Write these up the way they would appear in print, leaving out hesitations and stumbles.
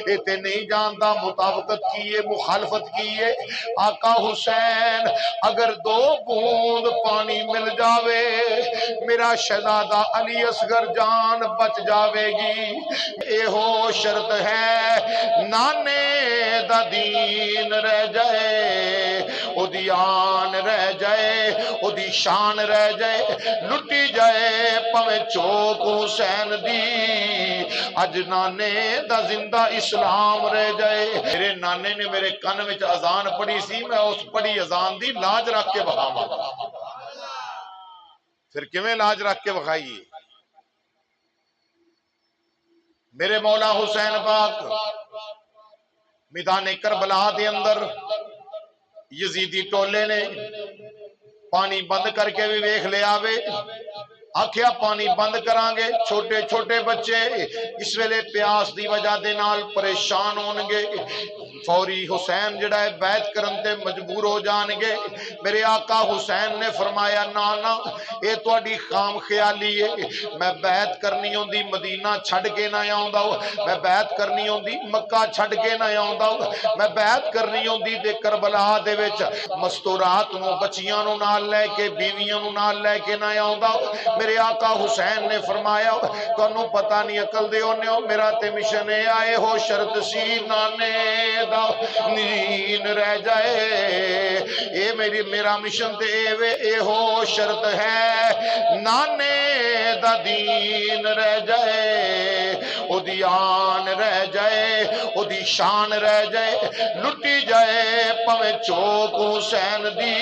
یہ تے نہیں جانتا مطابقت کی ہے مخالفت کی ہے۔ آقا حسین اگر 2 بوند پانی مل جاوے میرا شہزادہ علی اصغر جان بچ جاوے گی۔ اے ہو شرط ہے نانے دا دین رہ جائے او دی آن رہ جائے او دی شان رہ جائے لٹی جائے پویں چوک حسین دی اج نانے دا زندہ اسلام رہ جائے۔ میرے نانے نے میرے کن وچ اذان پڑھی سی میں اس پڑھی اذان دی لاج رکھ کے بخاواں۔ پھر کیویں لاج رکھ کے بخائیے؟ میرے مولا حسین پاک میدان کربلا دے اندر یزیدی ٹولے نے پانی بند کر کے بھی ویکھ لیا وے آکھیا پانی بند کران گے چھوٹے چھوٹے بچے اس ویلے پیاس دی وجہ دے نال پریشان ہون گے فوری حسین جڑا ہے بیعت کرن تے مجبور ہو جان گے۔ میرے آقا حسین نے فرمایا نانا اے تہاڈی خام خیالی ہے میں بیعت کرنی ہوندی مدینہ چھڈ کے نہ آوندا میں بیعت کرنی ہوندی مکہ چھڈ کے نہ آوندا میں بیعت کرنی ہوندی تے کربلا دے وچ مستورات نو بچیاں نو نال لے کے بیویاں نو نال لے کے نہ آوندا۔ میرے آقا حسین نے فرمایا تانوں پتہ نہیں عقل دے ہونے ہو میرا تے مشن اے آئے ہو شرط سی نانے دا دین رہ جائے اے میرا مشن تے اے ہو شرط ہے نانے دا دین رہ جائے او دی آن رہ جائے او دی شان رہ جائے لٹی جائے پویں چوک حسین دی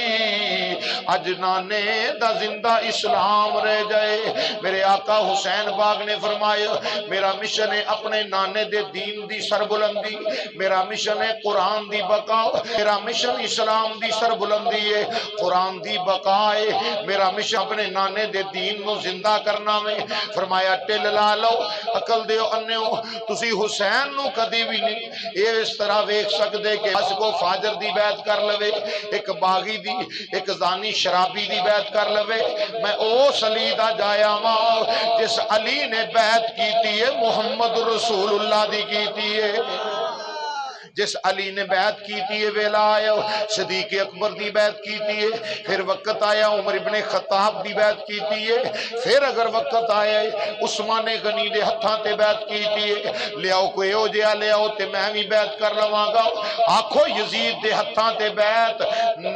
اج نانے دا زندہ اسلام رہ جائے۔ میرے آقا حسین پاک نے فرمایا میرا مشن ہے اپنے نانے دے دین دی سربلندی میرا مشن ہے قرآن دی بقا میرا مشن اسلام دی سربلندی ہے قرآن دی بقا ہے میرا مشن اپنے نانے دے دین نو زندہ کرنا میں۔ فرمایا ٹل لا لو عقل دیو انیو تسی حسین نو کدی بھی نہیں اے اس طرح ویکھ سکدے کہ اس کو فاجر دی بیعت کر لوے ایک باغی دی ایک زانی شرابی دی بیعت کر لوے میں اس علی دا جایا ماں جس علی نے بیعت کیتی ہے محمد رسول اللہ دی کیتی ہے جس علی نے بیعت کیتی ہے ویلا آیا صدیق اکبر دی بیعت کیتی ہے پھر وقت آیا عمر ابن خطاب دی بیعت کیتی ہے پھر اگر وقت آیا عثمان غنی دے ہتھاں تے بیعت کیتی ہے لیاؤ کوئی ہو جیا لیاؤ تے میں بھی بیعت کر لواں گا آکھو یزید دے ہتھاں تے بیعت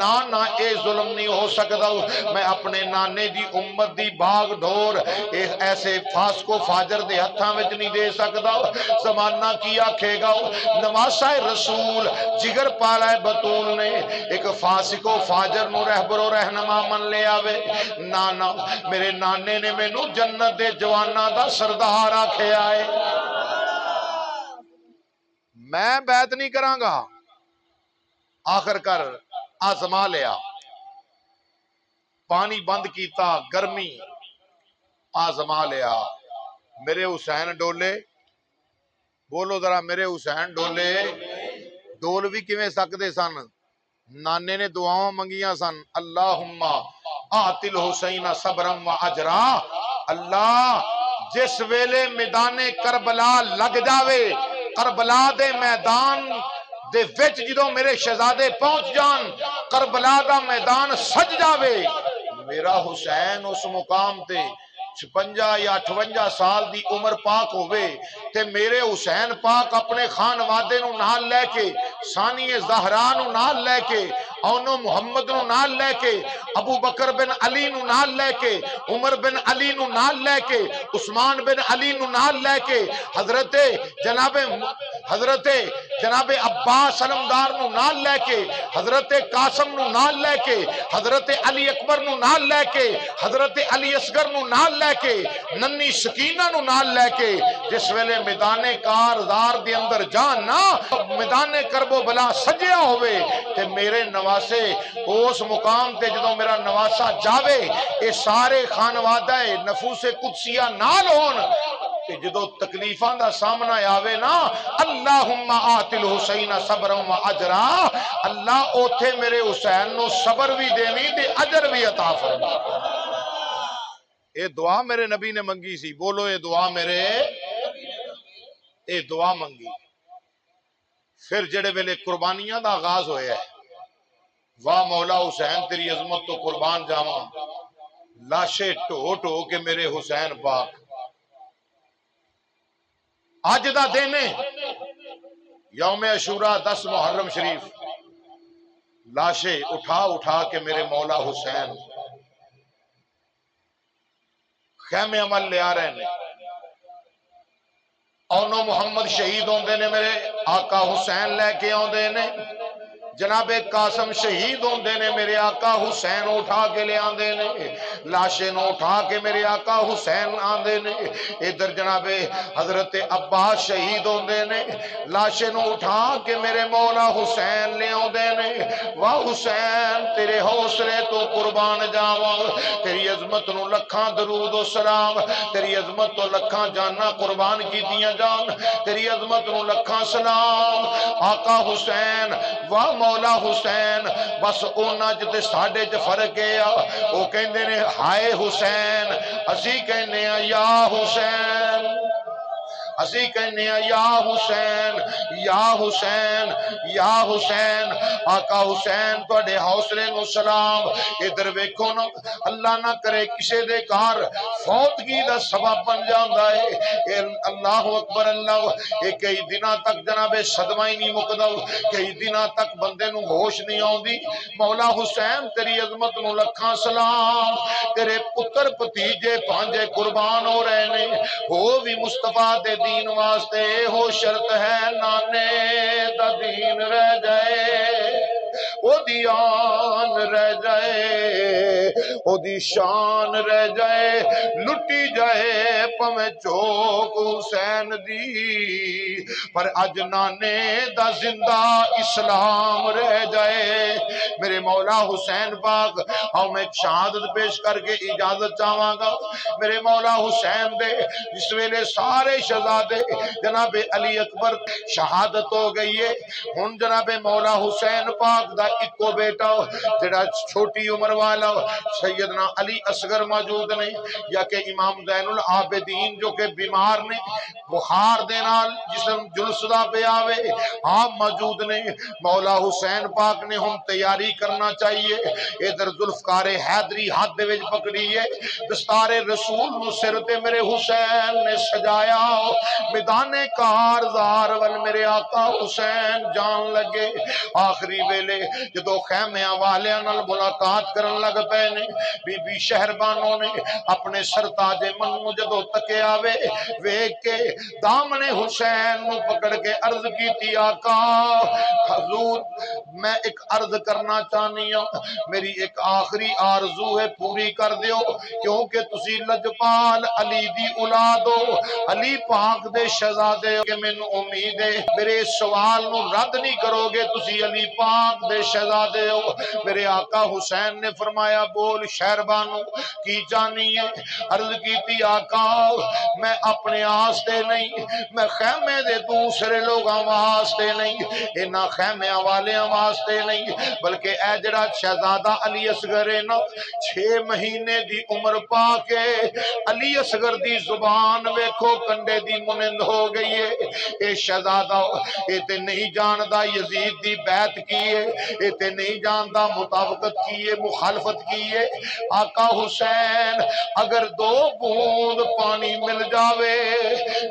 نا اے ظلم نہیں ہو سکدا میں اپنے نانے دی امت دی بھاگ ڈور ایسے فاسق و فاجر دے ہتھاں وچ نہیں دے سکدا۔ زمانہ کی آکھے گا نواسہ رسول جگر پالا ہے بطول نے ایک فاسق و فاجر نو رہبر و رہنما من لے آوے نانا میرے نانے نے میں نو جنت دے جوانا دا سردار آکھے آئے میں بیعت نہیں کران گا آخر کر آزما لیا پانی بند کیتا گرمی آزما لیا میرے حسین ڈولے بولو ذرا میرے حسین ڈولے ڈول بھی کیویں سکدے سن نانے نے دعاواں منگیاں سن اللہم آتل حسین صبرم و اجرا اللہ جس ویلے میدان کربلا لگ جاوے کربلا دے میدان دے وچ جدوں میرے شہزادے پہنچ جان کربلا دا میدان سج جاوے میرا حسین اس مقام تے 56 یا 58 سال دی عمر پاک ہوئے تے میرے حسین پاک اپنے خانوادے نو نال لے کے ثانی زہرا نو نال لے کے اونو محمد نو نال لے کے ابو بکر بن علی نو نال لے کے عمر بن علی نو نال لے کے عثمان بن علی نو نال لے کے حضرت جناب عباس علمدار نو نال لے کے حضرت قاسم نو نال لے کے حضرت علی اکبر نو نال لے کے حضرت علی اصغر نو نال لے کے ننی سکینہ نو نال لے کے جس ویلے میدان کارزار دے اندر جان نا میدان کرب و بلا سجیا ہوئے تے میرے نواسے اس مقام تے جدوں میرا نواسا جاوے اے سارے خانوادہ نفوس قدسیہ نال ہون کہ جدو تکلیفاں دا سامنا آوے نا اللہم آتل حسین صبرم و اجرا اللہ اوتھے میرے حسین نو صبر بھی دینی تے اجر بھی عطا فرما۔ اے دعا میرے نبی نے منگی سی بولو اے دعا میرے اے دعا منگی پھر جڑے ویلے قربانیاں دا آغاز ہویا ہے، واہ مولا حسین تیری عظمت تو قربان جاواں، لاشے ٹو ٹو کے میرے حسین پاک اج دا دن ہے یوم عاشورہ 10 محرم شریف، لاشے اٹھا اٹھا کے میرے مولا حسین خیمے عمل لے آ رہے ہیں، اونو محمد شہید ہوندے نے میرے آقا حسین لے کے آندے نے، جناب قاسم شہید ہوندے نے میرے آقا حسین اٹھا کے لے آندے نے، لاشے نو اٹھا کے میرے آقا حسین آندے نے، ادھر جناب حضرت عباس شہید ہوندے نے، لاشے نو اٹھا کے میرے مولا حسین لے آندے نے، واہ حسین تیرے حوصلے تو قربان جاواں، تیری عظمت نو لکھاں درود و سلام، تیری عظمت تو لکھاں جانا قربان کیتیاں جان، تیری عظمت نو لکھاں سلام آقا حسین، واہ مولا حسین، بس اونا جتے ساڑھے چ فرق ہے، او کہندے نے ہائے حسین، اسی کہنے ہیں یا حسین، اسی کہنے ہیں یا حسین، یا حسین، یا حسین، آقا حسین توڑے حوصلے نو سلام، ادھر ویکھو نا اللہ نہ کرے کسے دے کار فوتگی دا سبب بن جاندا ہے، اے اللہ اکبر اللہ، اے کئی دنہ تک جناب صدمہ ہی نہیں مقدو، کئی دنہ تک بندے نو ہوش نہیں آؤندی، مولا حسین تیری عظمت نو لکھاں سلام، تیرے پتر پتیجے پانجے قربان ہو رہے نے، ہو بھی مصطفیٰ دے دین واسطے، ہو شرط ہے نانے دا دین رہ جائے، او دی آن رہ جائے، او دی شان رہ جائے، لٹی جائے پمیں چوک حسین دی، پر اج نانے دا زندہ اسلام رہ جائے، میرے مولا حسین پاک، اور میں شہادت پیش کر کے اجازت چاہواں گا، میرے مولا حسین دے جس ویلے سارے شہزادے جناب علی اکبر شہادت ہو گئی ہے، ہن جناب مولا حسین پاک دا اکو بیٹا جڑا چھوٹی عمر والا سیدنا علی اصغر موجود نے، یا کہ امام زین العابدین جو کہ بیمار نے، بخار دے نال جسم جلسدہ پہ آوے، آپ موجود نے، مولا حسین پاک نے ہم تیاری کرنا چاہیے، ادھر ذوالفقار حیدری ہاتھ دے وچ پکڑی ہے، دستار رسول نو سر تے میرے حسین نے سجایا، میدان کارزار ول میرے آقا حسین جان لگے، آخری ویلے جدو خیمیاں والیاں نال ملاقات کرن لگ پے نے، بی بی شہربانوں نے اپنے سرتاج منو جدو تکے آوے ویکھ کے دامن حسین نو پکڑ کے عرض کیتی آقا حضور میں ایک عرض کرنا چاہنی ہوں، میری ایک آخری آرزو ہے پوری کر دیو، کیونکہ تسی لجپال علی دی اولاد ہو، علی پاک دے شہزادے ہو، کہ مینوں امید ہے میرے سوال نو رد نہیں کرو گے، تسی علی پاک دے شہزادے ہو، میرے آقا حسین نے فرمایا بول شہربانو کی جانی ہے، عرض کیتی آقا میں اپنے آستے نہیں، میں خیمے دے دوسرے لوگاں واسطے نہیں، انہاں خیمیاں والیاں واسطے نہیں، بلکہ اے جڑا شہزادہ علی اصغر ہے نا، 6 مہینے دی عمر پا کے علی اصغر دی زبان ویکھو کنڈے دی منند ہو گئی ہے، اے شہزادہ اے تے نہیں جاندا یزید دی بیعت کی ہے، اے تے نہیں جاندا مطابقت کی ہے، مخالفت کی ہے، آقا حسین اگر 2 بوند پانی مل جاوے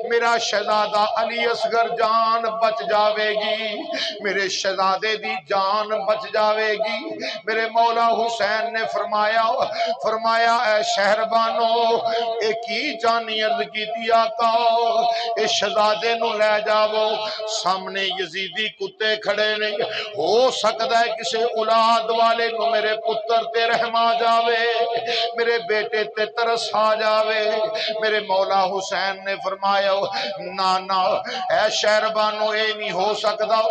میرا شہزادہ علی اصغر جان بچ جاوے گی، میرے شہزادے دی جان بچ جاوے گی، میرے مولا حسین نے فرمایا اے شہربانو اے کی جانی عرض کی تھی آقا اے شہزادے نو لے جاؤ، سامنے یزیدی کتے کھڑے نہیں، ہو سکتا ہے کسے اولاد والے نو میرے پتر تے رحم آ جاوے، میرے بیٹے تے ترس آ جاوے، میرے مولا حسین نے فرمایا نانا اے شہربانو اے نہیں ہو سکتا،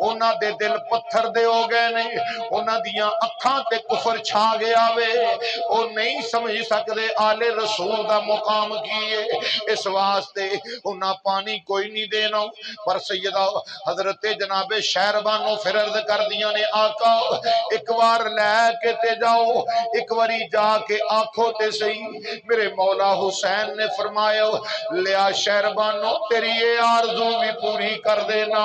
انہاں دے دل پتھر دے ہو گئے نہیں، انہاں دیاں اکھاں تے کفر چھا گیا وے، او نہیں سمجھ سکدے آل رسول دا مقام کیے، اس واسطے انہاں پانی کوئی نہیں دینا، پر سیدہ حضرت جناب شہربانو پھر عرض کر دیاں نے آقا ایک بار لے کے تے جاؤ، ایک باری جا کے آنکھوں تے صحیح، میرے مولا حسین نے فرمایا لیا شہربانو تیری یہ آرزو بھی پوری کر دینا،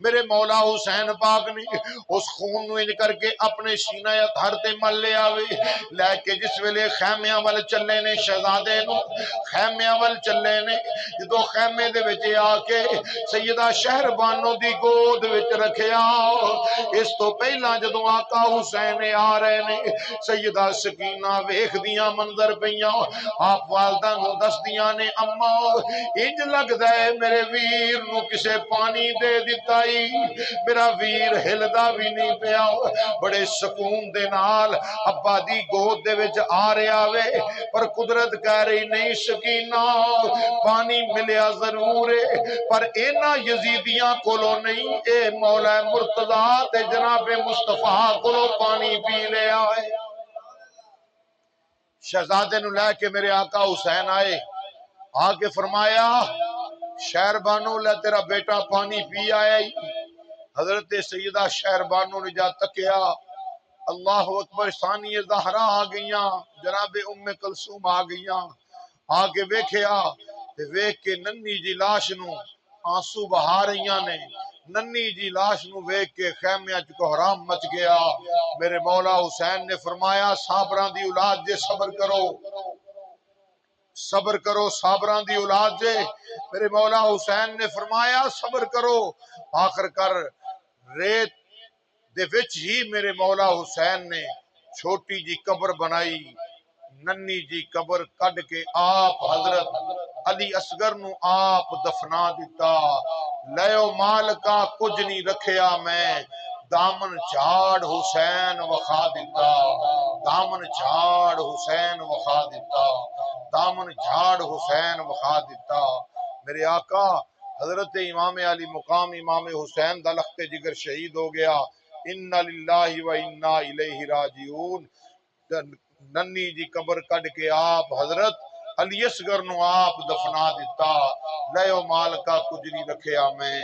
میرے مولا حسین پاک نے اس خون نو انج کر کے اپنے سینہ اطہر تے مل لیا وے لے کے جس ویلے خیمیاں ول چلے نے شہزادے نو خیمیاں ول چلے نے جدو خیمے دے وچ آ کے سیدہ شہربانو دی گود وچ رکھیا اس تو پہلا جدو آقا حسین آ رہے نے سیدہ سکینہ ویکھ دیاں منظر پیاں آپ والدہ نو دس دیاں نے اما انج لگدا ہے میرے ویر نو کسے پانی دے دیتا ہی میرا ویر ہلدا بھی نہیں پیا بڑے سکون دے نال ابا دی گود دے وچ آ رہا وے پر قدرت کہہ رہی نہیں سکینہ پانی ملیا ضرور ہے پر اینا یزیدیاں کولو نہیں اے مولا مرتضی تے جناب مصطفیٰ کولو پانی پی لے آئے شہزادے نو لے کے میرے آقا حسین آئے آگے فرمایا شہربانو لے تیرا بیٹا پانی پی آیا ہی حضرت سیدہ شہربانو نے جا تکیا اللہ اکبر ثانی زہرا آ گئیاں جناب ام کلثوم آ گئیاں آگے ویکھیا تے ویکھ کے ننی جی لاش نو آنسو بہا رہیاں نے ننی جی لاش نو ویکھ کے خیمیاں چ کوہرام مچ گیا میرے مولا حسین نے فرمایا صابراں دی اولاد جے صبر کرو صابراں دی اولاد جے میرے مولا حسین نے فرمایا صبر کرو آخر کر ریت دے وچ ہی میرے مولا حسین نے چھوٹی جی قبر بنائی ننی جی قبر کڈ کے آپ حضرت علی اصغر نو آپ دفنا دیتا لیو مال کا کچھ نہیں رکھیا میں دامن جھاڑ حسین وخا دیتا دامن جھاڑ حسین وخا دیتا دامن جھاڑ حسین وخا دیتا میرے آقا حضرت امام علی مقام امام حسین دا لخت جگر شہید ہو گیا انا للہ و انا الیہ راجعون ننی جی قبر کڈ کے آپ حضرت علی اصغر نو آپ دفنا دیتا لیو مال کا کچھ نہیں رکھیا میں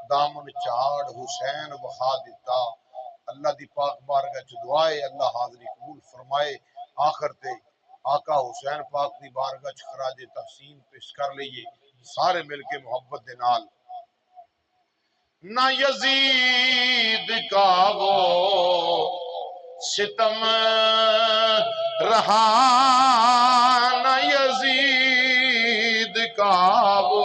دامن چاڑ حسین وخا دیتا اللہ دی پاک بارگاہ چ دعا ہے اللہ حاضری قبول فرمائے آخر تے آقا حسین پاک دی بارگاہ چ خراج تحسین پیش کر لئیے سارے مل کے محبت دے نال نہ یزید کا وہ ستم رہا نہ یزید کا وہ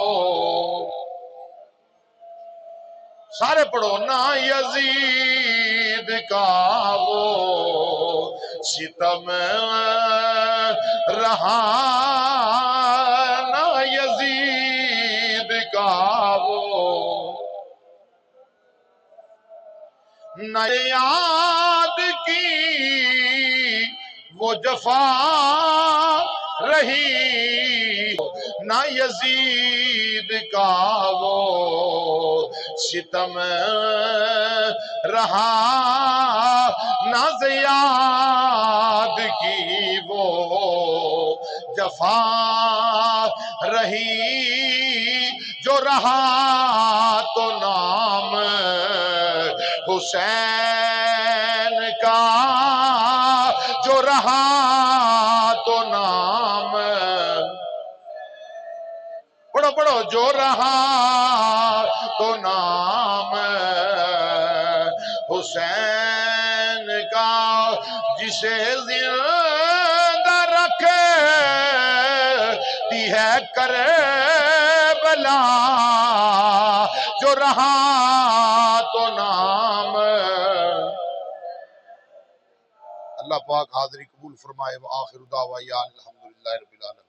سارے پڑھو نہ یزید کا وہ ستم رہا نہ یزید کا وہ نہ یاد کی وہ جفا رہی نہ یزید کا وہ ستم رہا نہ زیاد کی وہ جفا رہی جو رہا تو نام حسین کا جو رہا تو نام پڑھو پڑھو جو رہا تو نام حسین کا جسے زندہ رکھتی ہے کربلا جو رہا تو نام اللہ پاک حاضری قبول فرمائے وآخر دعوانا الحمدللہ رب العالمین